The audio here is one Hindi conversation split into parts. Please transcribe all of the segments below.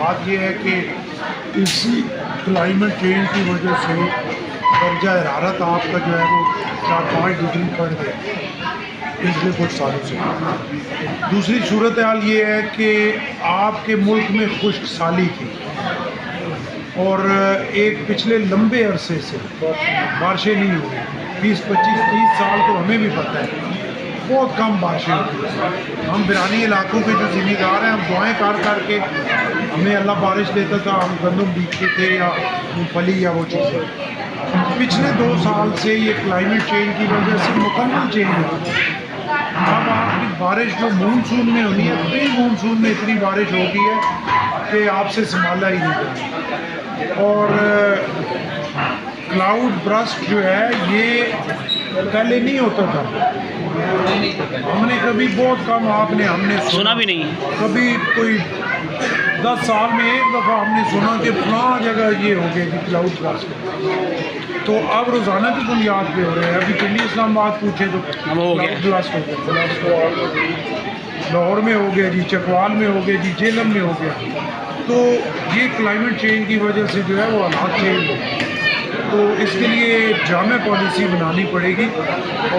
बात यह है कि इसी क्लाइमेट चेंज की वजह से दर्जा हरारत आपका जो है वो 4-5 डिग्री बढ़ गया पिछले कुछ सालों से। दूसरी सूरत हाल ये है कि आपके मुल्क में खुश्क साली थी और एक पिछले लंबे अरसे से बारिशें नहीं हो रही। 20-25-30 साल तो हमें भी पता है बहुत कम बारिशें होती हैं। हम बिरानी इलाकों के जो ज़िम्मेदार हैं, हम दुआएं कर करके हमें अल्लाह बारिश देता था, हम गंदम बीजते थे या मूँगफली या वो चीज़ें। पिछले 2 साल से ये क्लाइमेट चेंज की वजह से मुकम्मल चेंज हो गया। अब आपकी बारिश जो मानसून में होनी है, प्री मानसून में इतनी बारिश हो गई है कि आपसे संभाला ही नहीं जाता। और क्लाउड ब्रस्ट जो है ये पहले नहीं होता था, हमने कभी बहुत कम, हमने सुना भी नहीं। कभी कोई 10 साल में एक दफ़ा हमने सुना कि फलां जगह ये हो गया कि क्लाउड ब्लास्ट। तो अब रोज़ाना की बुनियाद पे हो रहे हैं। अभी दिल्ली इस्लामाबाद पूछे तो क्लाउड ब्लास्ट हो गया, लाहौर में हो गया जी, चकवाल में हो गया जी, जेलम में हो गया। तो ये क्लाइमेट चेंज की वजह से जो है वो हालात चेंज हो गए। तो इसके लिए जामे पॉलिसी बनानी पड़ेगी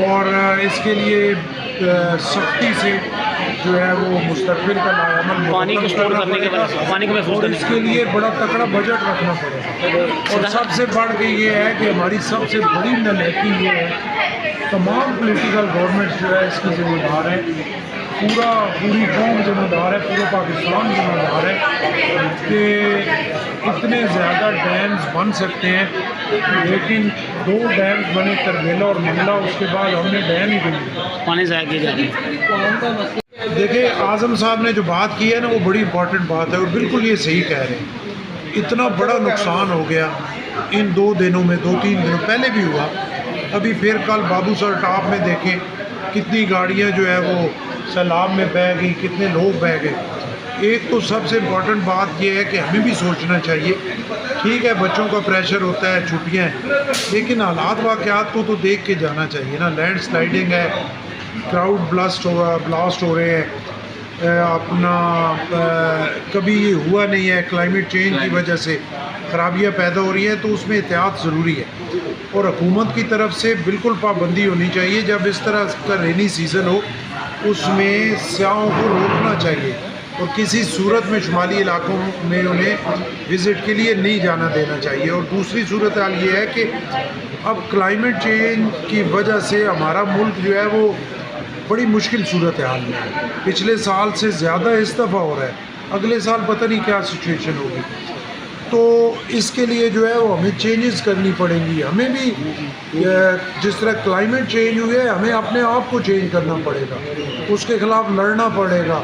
और इसके लिए सख्ती से जो है वो मुस्तक़बिल का लायामल पानी को स्टोर करने के बाद पानी को महफूज और करने इसके लिए बड़ा तकड़ा बजट रखना पड़ेगा। और सबसे बढ़ के ये है कि हमारी सबसे बड़ी नलायकी ये है, तमाम पॉलिटिकल गवर्नमेंट्स जो है इसकी जिम्मेदार है, पूरी कौम जिम्मेदार है, पूरा पाकिस्तान जिम्मेदार है कि इतने ज़्यादा डैम्स बन सकते हैं, लेकिन 2 डैम्स बने तरबेला और मंगला, उसके बाद हमने डैम ही बनी, पानी ज़ाया किए जा रहे हैं। देखिए आज़म साहब ने जो बात की है ना वो बड़ी इंपॉर्टेंट बात है और बिल्कुल ये सही कह रहे हैं। इतना बड़ा नुकसान हो गया इन 2 दिनों में, 2-3 दिनों पहले भी हुआ, अभी फिर कल बाबू सर टॉप में देखें कितनी गाड़ियाँ जो है वो सैलाब में बह गई, कितने लोग बह गए। एक तो सबसे इम्पॉर्टेंट बात यह है कि हमें भी सोचना चाहिए, ठीक है बच्चों का प्रेशर होता है, छुट्टियाँ हैं, लेकिन हालात वाक़यात को तो देख के जाना चाहिए ना। लैंड स्लाइडिंग है, क्राउड ब्लास्ट हो रहे हैं, कभी ये हुआ नहीं है, क्लाइमेट चेंज की वजह से खराबियाँ पैदा हो रही हैं, तो उसमें एहतियात ज़रूरी है और हुकूमत की तरफ से बिल्कुल पाबंदी होनी चाहिए। जब इस तरह का रेनी सीज़न हो उसमें स्याहों को रोकना चाहिए और किसी सूरत में शुमाली इलाकों में उन्हें विज़िट के लिए नहीं जाना देना चाहिए। और दूसरी सूरत हाल ये है कि अब क्लाइमेट चेंज की वजह से हमारा मुल्क जो है वो बड़ी मुश्किल सूरत हाल में है। पिछले साल से ज़्यादा इस दफ़ा हो रहा है, अगले साल पता नहीं क्या सिचुएशन होगी। तो इसके लिए जो है वो हमें चेंजेस करनी पड़ेंगी। हमें भी जिस तरह क्लाइमेट चेंज हुई है, हमें अपने आप को चेंज करना पड़ेगा, उसके ख़िलाफ़ लड़ना पड़ेगा,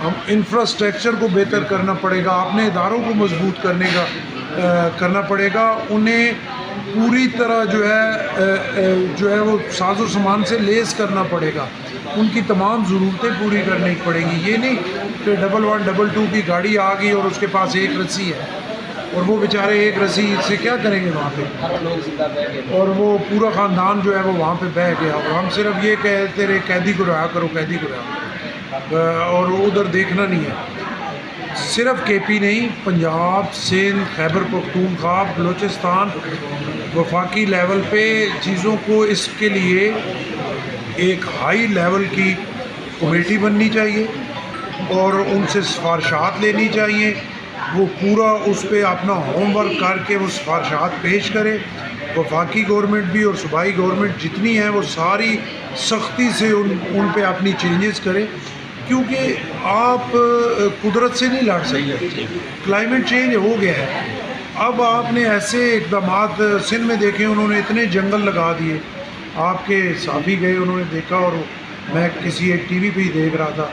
हम इंफ्रास्ट्रक्चर को बेहतर करना पड़ेगा, अपने इदारों को मजबूत करना पड़ेगा, उन्हें पूरी तरह जो है वो साजो सामान से लेस करना पड़ेगा, उनकी तमाम ज़रूरतें पूरी करनी पड़ेंगी। ये नहीं कि 11 22 की गाड़ी आ गई और उसके पास एक रस्सी है और वो बेचारे एक रस्सी से क्या करेंगे वहाँ पे, और वो पूरा ख़ानदान जो है वो वहाँ पे बह गया। और हम सिर्फ ये कहते रहे कैदी को रहा करो, कैदी को रहा, और उधर देखना नहीं है। सिर्फ केपी नहीं, पंजाब, सिंध, खैबर पख्तूनख्वा, बलूचिस्तान, वफाकी लेवल पे चीज़ों को इसके लिए एक हाई लेवल की कमेटी बननी चाहिए और उनसे सिफारिशात लेनी चाहिए। वो पूरा उस पर अपना होमवर्क करके वो सिफारिशात पेश करें। वफाकी गवर्नमेंट भी और सूबाई गवर्नमेंट जितनी है वो सारी सख्ती से उन पे अपनी चेंजेस करें, क्योंकि आप कुदरत से नहीं लड़ सकते। क्लाइमेट चेंज हो गया है। अब आपने ऐसे इक़दामात सिंध में देखे, उन्होंने इतने जंगल लगा दिए, आपके साथी गए, उन्होंने देखा, और मैं किसी एक टीवी पे ही देख रहा था,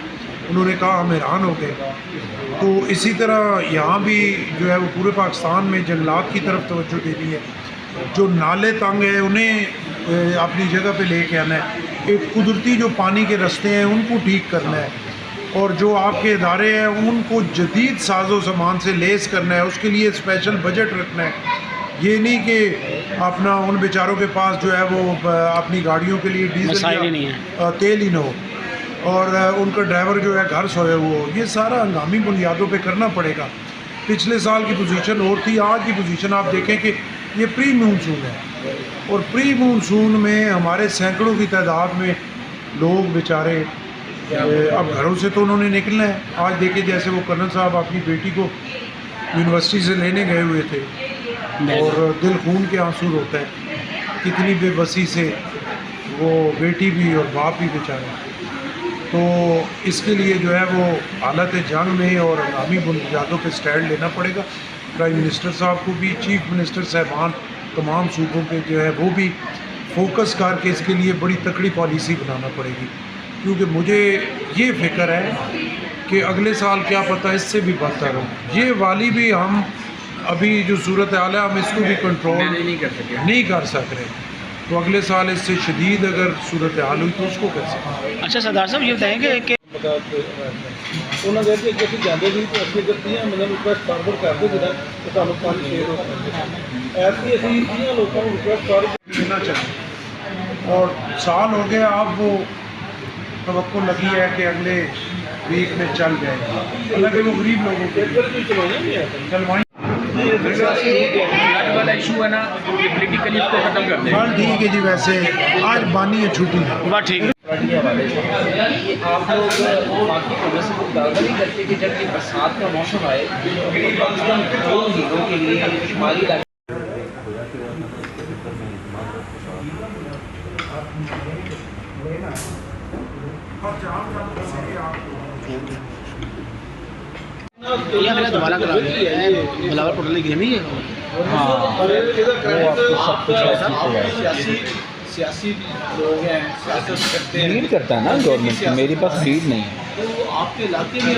उन्होंने कहा हम हैरान हो गए। तो इसी तरह यहाँ भी जो है वो पूरे पाकिस्तान में जंगलात की तरफ तवज्जो देनी है। जो नाले तंग है उन्हें अपनी जगह पे लेके आना है। एक कुदरती जो पानी के रास्ते हैं उनको ठीक करना है, और जो आपके इदारे हैं उनको जदीद साजो सामान से लेस करना है। उसके लिए स्पेशल बजट रखना है। ये नहीं कि अपना उन बेचारों के पास जो है वो अपनी गाड़ियों के लिए डीजल या तेल ही न हो और उनका ड्राइवर जो है घर सोए हुए हो। ये सारा हंगामी बुनियादों पे करना पड़ेगा। पिछले साल की पोजीशन और थी, आज की पोजीशन आप देखें कि ये प्री मानसून है, और प्री मानसून में हमारे सैकड़ों की तादाद में लोग बेचारे अब घरों से तो उन्होंने निकलना है। आज देखिए जैसे वो कर्नल साहब अपनी बेटी को यूनिवर्सिटी से लेने गए हुए थे और दिल खून के आंसू रोता है, कितनी बेबसी से वो बेटी भी और बाप भी बेचारे। तो इसके लिए जो है वो हालत जंग में और हंगामी बुनियादों पे स्टैंड लेना पड़ेगा। प्राइम मिनिस्टर साहब को भी, चीफ मिनिस्टर साहबान तमाम सूबों पे जो है वो भी फोकस करके इसके लिए बड़ी तकड़ी पॉलिसी बनाना पड़ेगी, क्योंकि मुझे ये फ़िक्र है कि अगले साल क्या पता इससे भी बदतर हो। ये वाली भी हम अभी जो सूरत हाल है हम इसको भी कंट्रोल नहीं कर सक रहे, तो अगले साल इससे शदीद अगर सूरत हाल हुई तो उसको कर सकते। अच्छा सरदार साहब ये बताएंगे कि उन्होंने कि ਅਸੀਂ ਜਾਂਦੇ ਸੀ तो ਅਸੀਂ ਗੱਤੀਆਂ मतलब रिक्वेस्ट बार-बार ਕਰਦੇ ਜਿਹੜਾ ਕਿ ਤੁਹਾਨੂੰ 5-6 ਲੋਕ ऐसी ਅਸੀਂ 30 ਲੋਕਾਂ ਨੂੰ रिक्वेस्ट कर देना चाहिए। और साल हो गया, अब वो तवक्को लगी है कि अगले वीक में चल जाएगा, हालांकि वो गरीब लोगों के चलवाएं। वाला इशू है ना, ये पॉलिटिकली इसको खत्म कर दें। कल ठीक है जी, वैसे आज बानी है छुट्टी है। वाह ठीक है। ये आप लोग बाकी प्रोग्रेसिव को दावा नहीं करते कि जब ये बरसात का मौसम आए तो कम से कम 2 महीनों के लिए शुमाली इलाके ये हमने दोबारा करा दिया है, बिलावल पोर्टल की गेम ही है। सियासी लोग हैं, सियासत करते हैं, लीड करता है ना गवर्नमेंट, मेरे पास लीड नहीं है। तो आपके इलाके में